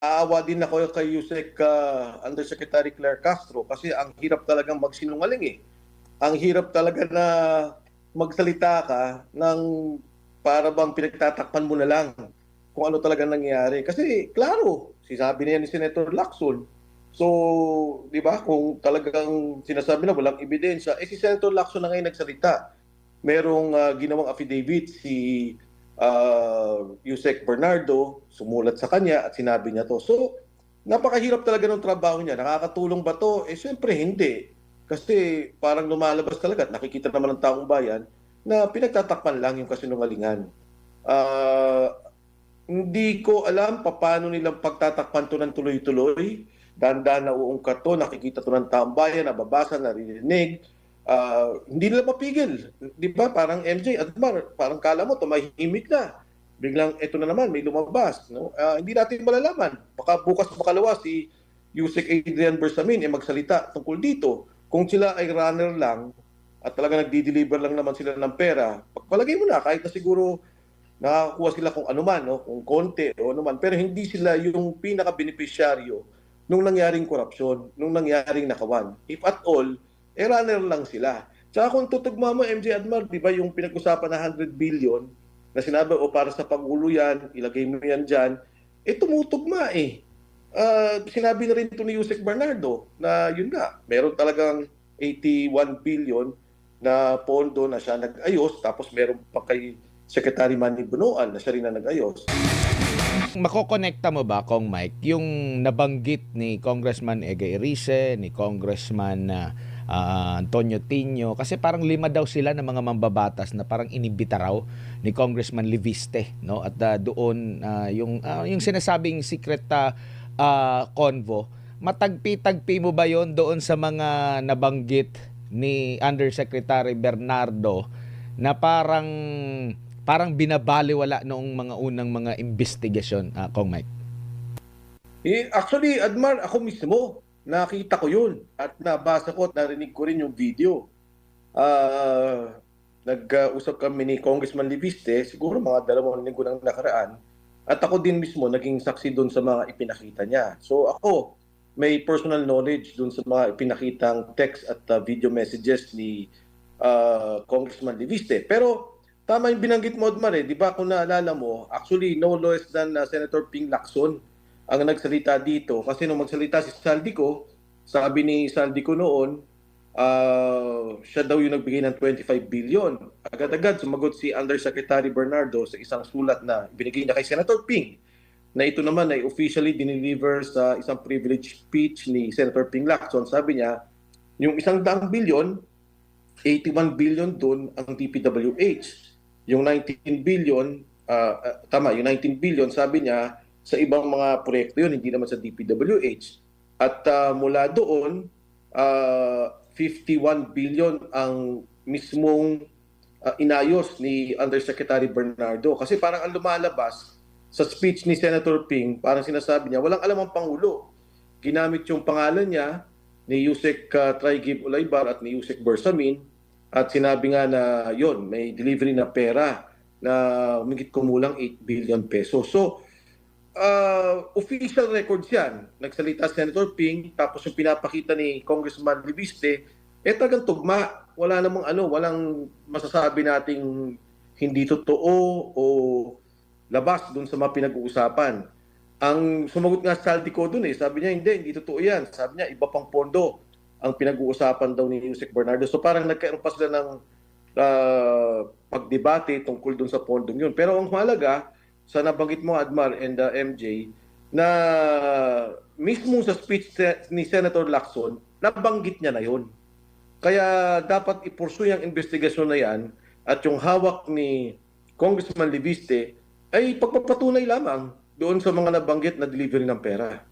Aawa din ako kay Yusek Undersecretary Claire Castro kasi ang hirap talagang magsinungaling eh. Ang hirap talaga na magsalita ka ng para bang pinagtatakpan mo na lang kung ano talaga nangyayari. Kasi klaro, sinabi niya ni Senator Lacson. So, di ba, kung talagang sinasabi na walang ebidensya, si Senator Lacson na ngayon nagsalita. Merong ginawang affidavit si Yusek Bernardo, sumulat sa kanya at sinabi niya to. So, napakahirap talaga ng trabaho niya. Nakakatulong ba to? Siyempre hindi. Kasi parang lumalabas talaga at nakikita naman ng taong bayan na pinagtatakpan lang yung kasinungalingan. Ah, Hindi ko alam paano nilang pagtatakpan to ng tuloy-tuloy. Dahan-dahan na uungkat to, nakikita to ng taong bayan, nababasa, naririnig. Hindi nila mapigil. Di ba? Parang MJ, Admar, parang kala mo, tumahimik na. Biglang, eto na naman, may lumabas. No? Hindi natin malalaman. Baka bukas makalawa si Yusek Adrian Bersamin magsalita tungkol dito. Kung sila ay runner lang at talaga nagdi-deliver lang naman sila ng pera, pagpalagay mo na, kahit na siguro nakakakuha sila kung ano man, no? Kung konti o ano man, pero hindi sila yung pinaka-beneficiaryo nung nangyaring korupsyon, nung nangyaring nakawan. If at all, runner lang sila. Tsaka kung tutugma mo, MJ Admar, di ba yung pinag-usapan na 100 billion na sinabi, o para sa Pangulo yan, ilagay mo yan dyan, tumutugma eh. Sinabi na rin ito ni Yusek Bernardo na yun nga, meron talagang 81 billion na pondo na siya nag-ayos, tapos meron pa kay Secretary Manny Bunuan na siya rin na nag-ayos. Makokonekta mo ba, Kong Mike, yung nabanggit ni Congressman Ega Erice, ni Congressman Antonio Tino, kasi parang 5 daw sila ng mga mambabatas na parang inibita raw ni Congressman Liviste, no? At doon yung sinasabing secret convo, matagpi-tagpi mo ba yon doon sa mga nabanggit ni Undersecretary Bernardo na parang binabaliwala noong mga unang mga investigasyon, Kong Mike? Actually, Admar, ako mismo, nakita ko yun at nabasa ko at narinig ko rin yung video. Nag-usap kami ni Congressman Liviste, siguro mga 2 linggo nang nakaraan, at ako din mismo naging saksi doon sa mga ipinakita niya. So ako, may personal knowledge doon sa mga ipinakitang text at video messages ni Congressman Liviste. Pero tama yung binanggit mo, Odmar, di ba kung naalala mo, actually no less than Senator Ping Lacson ang nagsalita dito. Kasi nung magsalita si Saldico, sabi ni Saldico noon, siya daw yung nagbigay ng 25 billion. Agad-agad sumagot si Undersecretary Bernardo sa isang sulat na binigay niya kay Senator Ping, na ito naman ay officially dineliver sa isang privilege speech ni Senator Ping Lacson. Sabi niya, yung 100 billion, 81 billion doon ang DPWH. Yung 19 billion, yung 19 billion, sabi niya, sa ibang mga proyekto yun, hindi naman sa DPWH. At mula doon, 51 billion ang mismong inayos ni Undersecretary Bernardo. Kasi parang ang lumalabas sa speech ni Senator Ping, parang sinasabi niya, walang alam ang Pangulo. Ginamit yung pangalan niya ni Yusek Traigib Ulaybar at ni Yusek Bersamin, at sinabi nga na yon, may delivery na pera na umigit kumulang 8 billion pesos. So, official records yan. Nagsalita Senator Ping, tapos yung pinapakita ni Congressman Liviste, talagang tugma. Wala namang walang masasabi nating hindi totoo o labas dun sa mga pinag-uusapan. Ang sumagot nga Saldico dun sabi niya hindi totoo yan. Sabi niya iba pang pondo ang pinag-uusapan daw ni Yusek Bernardo. So parang nagkaroon pa sila ng pagdebate tungkol dun sa pondong yun. Pero ang mahalaga, sa nabanggit mo, Admar and MJ, na mismo sa speech ni Senator Lacson, nabanggit niya na yun. Kaya dapat ipursuy ang investigasyon na yan at yung hawak ni Congressman Liviste ay pagpapatunay lamang doon sa mga nabanggit na delivery ng pera.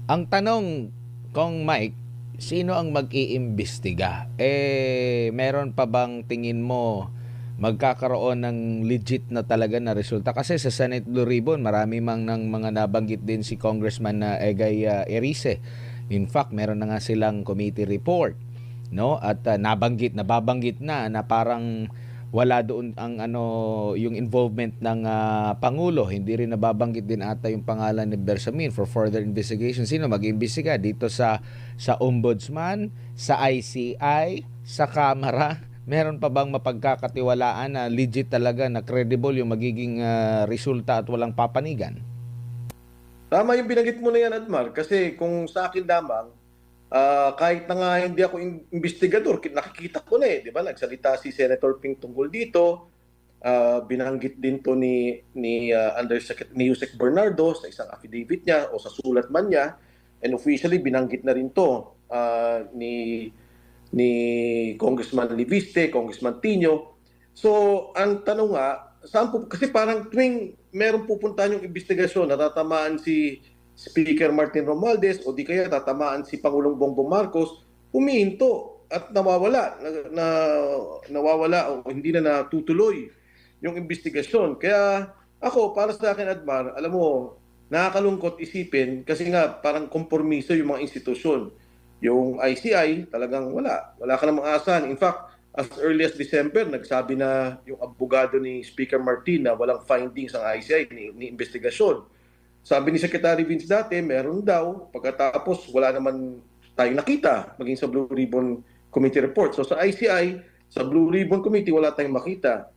Ang tanong, Kong Mike, sino ang mag-iimbestiga? Meron pa bang tingin mo magkakaroon ng legit na talaga na resulta? Kasi sa Senate Blue Ribbon, marami mang ng mga nabanggit din si Congressman Egay Erice. In fact, meron na nga silang committee report, no? At nababanggit na parang wala doon ang ano, yung involvement ng Pangulo. Hindi rin nababanggit din ata yung pangalan ni Bersamin for further investigation. Sino mag-imbestiga dito sa Ombudsman, sa ICI, sa Kamara? Meron pa bang mapagkakatiwalaan na legit talaga, na credible yung magiging resulta at walang papanigan? Tama yung binanggit mo na yan, Admar, kasi kung sa akin lamang, kahit na nga hindi ako investigador, nakikita ko na di ba? Nagsalita si Senator Ping tungkol dito, binanggit din to ni Yusek Bernardo sa isang affidavit niya o sa sulat man niya, and officially binanggit na rin to ni Congressman Liviste, Congressman Tino. So, ang tanong nga, kasi parang tuwing meron pupuntahan yung investigasyon, natatamaan si Speaker Martin Romualdez o di kaya tatamaan si Pangulong Bongbong Marcos, humihinto at nawawala o hindi na natutuloy yung investigasyon. Kaya ako, para sa akin, Admar, alam mo, nakakalungkot isipin kasi nga parang kompromiso yung mga institusyon. Yung ICI, talagang wala ka namang asahan. In fact, as early as December, nagsabi na yung abogado ni Speaker Martin na walang findings ang ICI ni investigasyon. Sabi ni Secretary Vince dati, meron daw. Pagkatapos, wala naman tayong nakita, maging sa Blue Ribbon Committee report. So sa ICI, sa Blue Ribbon Committee, wala tayong makita.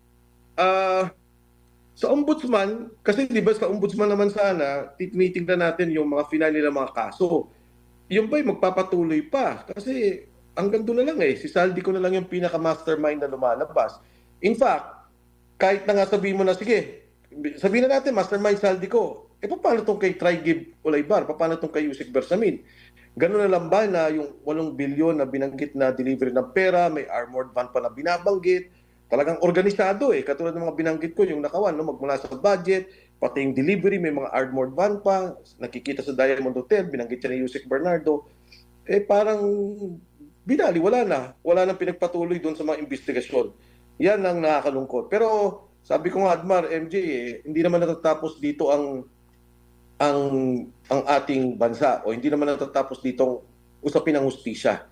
Sa Ombudsman, kasi di ba sa Ombudsman naman sana, tinitingnan natin yung mga final nila mga kaso. Yung ba'y magpapatuloy pa? Kasi hanggang doon na lang si Saldi ko na lang yung pinaka-mastermind na lumalabas. In fact, kahit na nga sabihin mo na, sige, sabihin na natin, mastermind Saldi ko, paano itong kay Trigib Olaybar? Paano itong kay Yusek Bersamin? Ganun na lang ba na yung 8 bilyon na binanggit na delivery ng pera, may armored van pa na binabanggit, talagang organisado katulad ng mga binanggit ko, yung nakawan, magmula sa budget, pati yung delivery, may mga armored van pa, nakikita sa Diamond Hotel, binanggit siya ni Yusek Bernardo, parang binali, wala nang pinagpatuloy doon sa mga investigasyon. Yan ang nakakalungkot. Pero sabi ko nga, Admar, MJ, hindi naman natatapos dito ang ating bansa o hindi naman natatapos ditong usapin ng hustisya.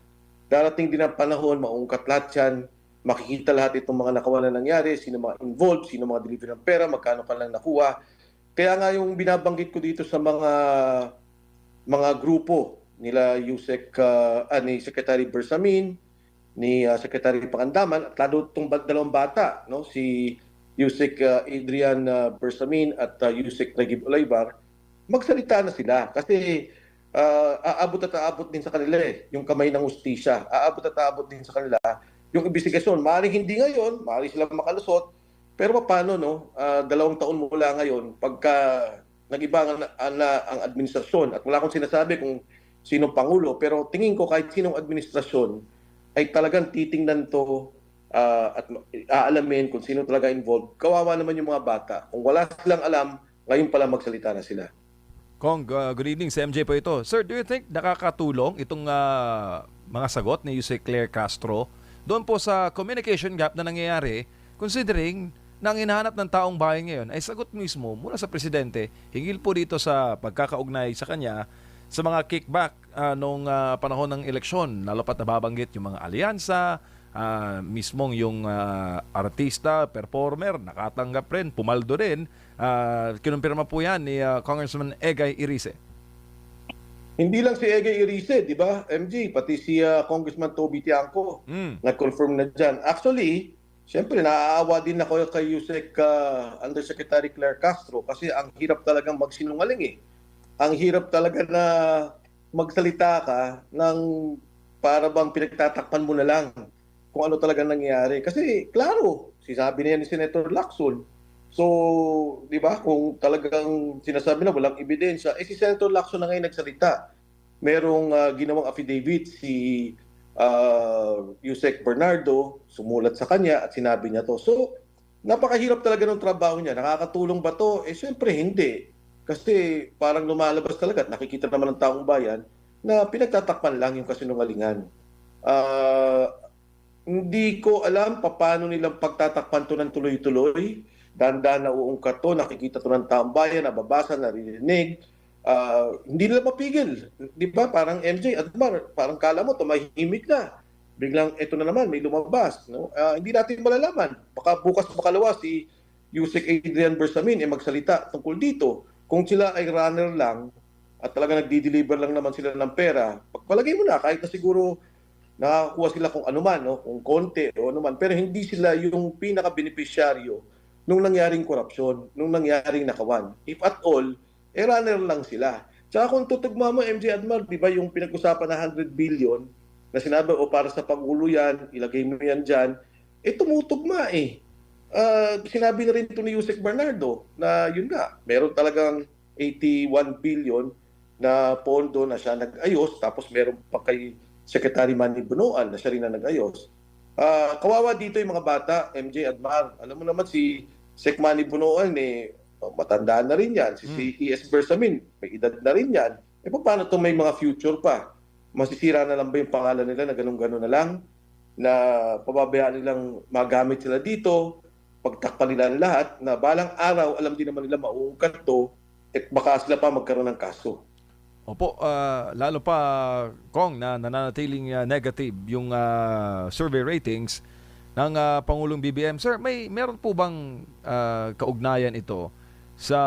Darating din ang panahon, maungkat lahat yan, makikita lahat itong mga nakawan na nangyari, sino mga involved, sino mga delivery ng pera, magkano ka lang nakuha. Kaya nga yung binabanggit ko dito sa mga grupo nila ni Secretary Bersamin, ni Secretary Pangandaman, at lalo itong dalawang bata, si Yusek Adrian Bersamin at Yusek Trigib Olaybar, magsalita na sila kasi aabot at aabot din sa kanila yung kamay ng hustisya. Aabot at aabot din sa kanila yung investigasyon. Maaaring hindi ngayon, maaaring silang makalusot, pero paano 2 taon mula ngayon pagka nag-iba ang administrasyon at wala akong sinasabi kung sinong Pangulo, pero tingin ko kahit sinong administrasyon ay talagang titingnan to at aalamin kung sino talaga involved. Kawawa naman yung mga bata. Kung wala silang alam, ngayon pala magsalita na sila. Kong, good evening. Si MJ po ito. Sir, do you think nakakatulong itong mga sagot ni Yusek Claire Castro doon po sa communication gap na nangyayari, considering na ang hinahanap ng taong bayan ngayon ay sagot mismo mula sa presidente hinggil po dito sa pagkakaugnay sa kanya sa mga kickback nung panahon ng eleksyon, lalo pat nababanggit yung mga alyansa, mismong yung artista, performer, nakatanggap rin, pumaldo rin. Kinumpirma po yan ni Congressman Egay Irice. Hindi lang si Egay Irice, di ba, MG? Pati si Congressman Toby Tiangco nag-confirm na dyan. Actually, siyempre, naaawa din ako kay Yusek Undersecretary Claire Castro kasi ang hirap talagang magsinungaling Ang hirap talaga na magsalita ka ng para bang pinagtatakpan mo na lang kung ano talaga nangyayari. Kasi, klaro, sinabi niya ni Senator Lacson. So, di ba, kung talagang sinasabi na walang ebidensya, si Senator Lacson na ngayon nagsalita. Merong ginawang affidavit si Yusek Bernardo, sumulat sa kanya at sinabi niya to. So, napakahirap talaga ng trabaho niya. Nakakatulong ba to? Siyempre hindi. Kasi parang lumalabas talaga at nakikita naman ng taong bayan na pinagtatakpan lang yung kasinungalingan. Hindi ko alam paano nilang pagtatakpan to ng tuloy-tuloy. Dahan-dahan na uungkat to, nakikita to ng taong bayan, nababasa, naririnig. Hindi nila mapigil. Di ba? Parang MJ, Admar, parang kala mo, tumahimik na. biglang ito na naman, may lumabas. No? Hindi natin malalaman. Baka bukas makalawa si Yusek Adrian Bersamin magsalita tungkol dito. Kung sila ay runner lang at talaga nagdi-deliver lang naman sila ng pera, pagpalagay mo na, kahit na siguro nakakuha sila kung ano man, no? Kung konti o ano man, pero hindi sila yung pinaka-beneficiaryo nung nangyaring korupsyon, nung nangyaring nakawan. If at all, runner lang sila. Tsaka kung tutugma mo, MJ Admar, di ba yung pinag-usapan na 100 billion na sinabi, o para sa Pangulo yan, ilagay mo yan dyan, tumutugma eh. Sinabi na rin ito ni Yusek Bernardo na yun nga, meron talagang 81 billion na pondo na siya nag-ayos, tapos meron pa kay Secretary Manny Bunuan na siya rin na nag-ayos. Kawawa dito yung mga bata, MJ Admar. Alam mo naman si Sec Manny Bunuan, matanda na rin yan. Si ES Bersamin, may edad na rin yan. Paano ito may mga future pa? Masisira na lang ba yung pangalan nila na ganun-ganun na lang? Na pababayaan nilang magamit sila dito, pagtakpan nila ang lahat, na balang araw, alam din naman nila mauungkat to, baka sila pa magkaroon ng kaso. Opo, lalo pa, Kong, na nananatiling negative yung survey ratings ng Pangulong BBM. Sir, meron po bang kaugnayan ito sa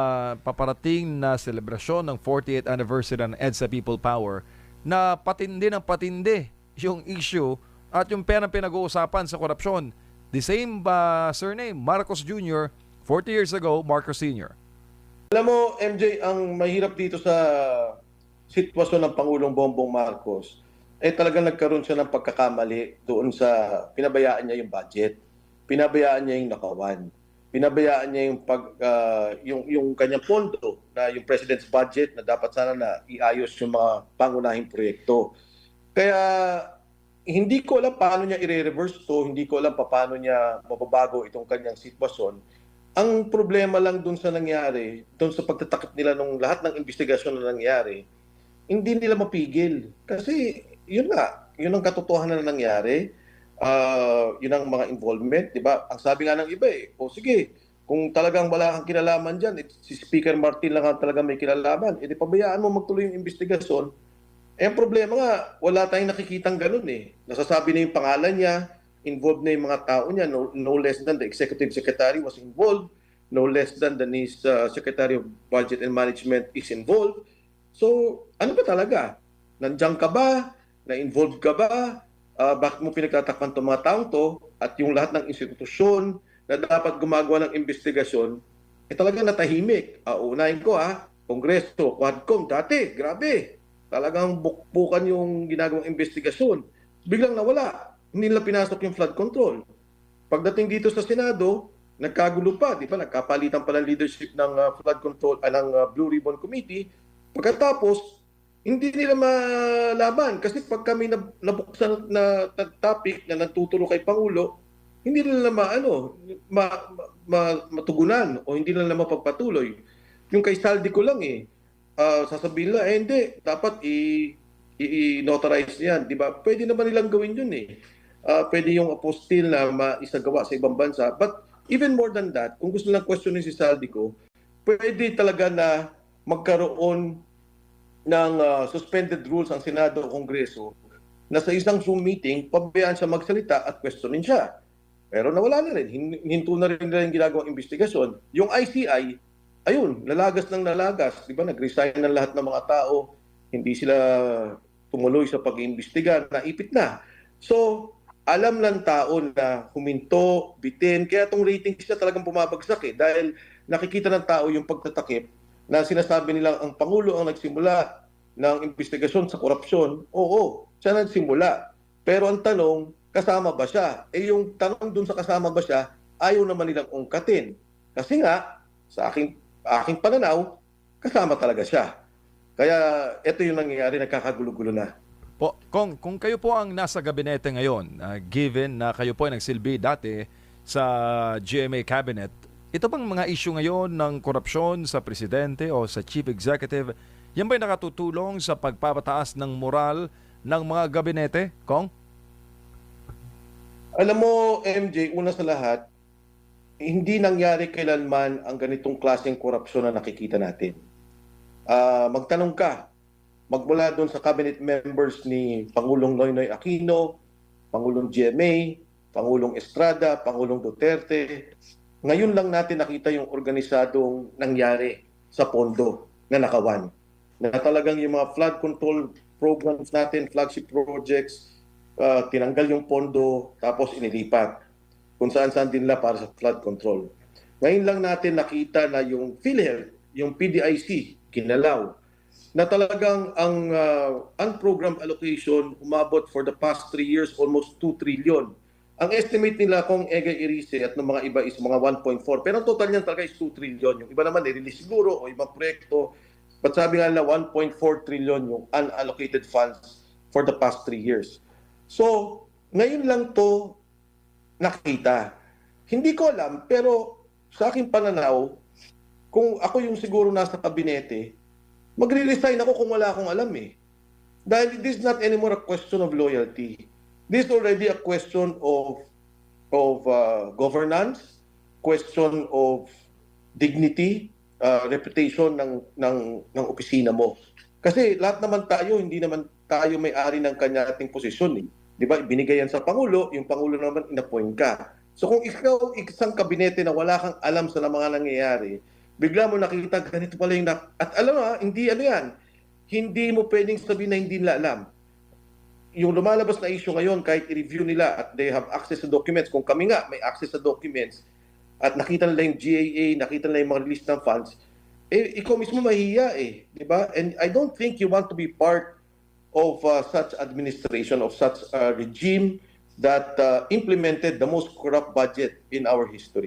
paparating na selebrasyon ng 48th anniversary ng EDSA People Power na patindi ng patindi yung issue at yung perang pinag-uusapan sa korupsyon? The same surname, Marcos Jr., 40 years ago, Marcos Sr. Alam mo, MJ, ang mahirap dito sa sitwasyon ng Pangulong Bongbong Marcos, talagang nagkaroon siya ng pagkakamali doon sa pinabayaan niya yung budget. Pinabayaan niya yung nakawan. Pinabayaan niya yung kanyang pondo na yung President's budget na dapat sana na iayos yung mga pangunahing proyekto. Kaya hindi ko alam paano niya i-reverse to, hindi ko alam paano niya mababago itong kanyang sitwasyon. Ang problema lang doon sa nangyari, doon sa pagtatakip nila ng lahat ng investigasyon na nangyari, hindi nila mapigil. Kasi yun nga, yun ang katotohanan na nangyari. Yun ang mga involvement, di ba? Ang sabi nga ng iba o sige, kung talagang wala kang kinalaman dyan, si Speaker Martin lang ang talagang may kinalaman, di pabayaan mo magtuloy yung investigasyon. Ang problema nga, wala tayong nakikitang ganun eh. Nasasabi na yung pangalan niya, involved na yung mga tao niya, no less than the Executive Secretary was involved, no less than the Secretary of Budget and Management is involved. So, ano ba talaga? Nandiyan ka ba? Na-involved ka ba? Bakit mo pinagtatakpan itong mga taong to? At yung lahat ng institusyon na dapat gumagawa ng investigasyon, talagang natahimik. Unahin ko Kongreso, Quadcom, dati, grabe. Talagang bukbukan yung ginagawang investigasyon. Biglang nawala. Hindi nila pinasok yung flood control. Pagdating dito sa Senado, nagkagulo pa, di ba? Nagkapalitan pa ng leadership ng flood control, ng Blue Ribbon Committee. Pagkatapos, hindi nila malaman kasi pag kami nabuksan na topic na nagtuturo kay Pangulo, hindi nila matugunan o hindi nila mapagpatuloy. Yung kay Saldi ko lang sasabihin nila, hindi, dapat i-notarize yan, di ba? Pwede naman nilang gawin yun pwede yung apostille na maisagawa sa ibang bansa. But even more than that, kung gusto nilang questionin si Saldi ko, pwede talaga na magkaroon ng suspended rules ang Senado o Kongreso na sa isang Zoom meeting, pabayaan siya magsalita at questionin siya. Pero nawala na rin. Hinto na rin nila yung ginagawang investigasyon. Yung ICI, ayun, lalagas ng lalagas. Di ba? Nag-resign ng lahat ng mga tao. Hindi sila tumuloy sa pag-iimbestiga. Naipit na. So, alam ng tao na huminto, bitin. Kaya itong ratings niya talagang bumabagsak dahil nakikita ng tao yung pagtatakip na sinasabi nilang ang Pangulo ang nagsimula ng investigasyon sa korupsyon. Oo, siya nagsimula. Pero ang tanong, kasama ba siya? Yung tanong dun sa kasama ba siya, ayaw naman nilang ungkatin. Kasi nga, sa aking pananaw, kasama talaga siya. Kaya ito yung nangyayari, nagkakagulo-gulo na. Kung kayo po ang nasa gabinete ngayon, given na kayo po ay nagsilbi dati sa GMA Cabinet, ito bang mga issue ngayon ng korupsyon sa presidente o sa chief executive, yan ba'y nakatutulong sa pagpapataas ng moral ng mga gabinete, Kong? Alam mo, MJ, una sa lahat, hindi nangyari kailanman ang ganitong klaseng korupsyon na nakikita natin. Magtanong ka, magmula doon sa cabinet members ni Pangulong Noynoy Aquino, Pangulong GMA, Pangulong Estrada, Pangulong Duterte. Ngayon lang natin nakita yung organisadong nangyari sa pondo na nakawan. Na talagang yung mga flood control programs natin, flagship projects, tinanggal yung pondo tapos inilipat kung saan-saan din nila para sa flood control. Ngayon lang natin nakita na yung PhilHealth, yung PDIC, kinalaw, na talagang ang unprogrammed allocation umabot for the past 3 years almost 2 trillion. Ang estimate nila kung Egay Erice at ng mga iba is mga 1.4. Pero ang total niyan talaga is 2 trillion. Yung iba naman i-release siguro o ibang proyekto. But sabi nga nila 1.4 trillion yung unallocated funds for the past 3 years. So, ngayon lang to nakita. Hindi ko alam, pero sa aking pananaw, kung ako yung siguro nasa kabinete, magre-resign ako kung wala akong alam eh. Dahil this is not anymore a question of loyalty. This is already a question of governance, question of dignity, reputation ng opisina mo. Kasi lahat naman tayo, hindi naman tayo may-ari ng kanya-ating posisyon eh. Di ba? Ibinigay yan sa Pangulo, yung Pangulo naman inapoint ka. So kung ikaw isang kabinete na wala kang alam sa mga nangyayari, bigla mo nakita ganito pala yung at alam mo, hindi ano yan, hindi mo pwedeng sabihin na hindi nila alam. Yung lumalabas na issue ngayon, kahit i-review nila at they have access to documents, kung kami nga may access sa documents at nakita nila yung GAA, nakita nila yung mga release ng funds, eh ikaw mismo mahihiya eh, di ba? And I don't think you want to be part of such administration, of such regime that implemented the most corrupt budget in our history.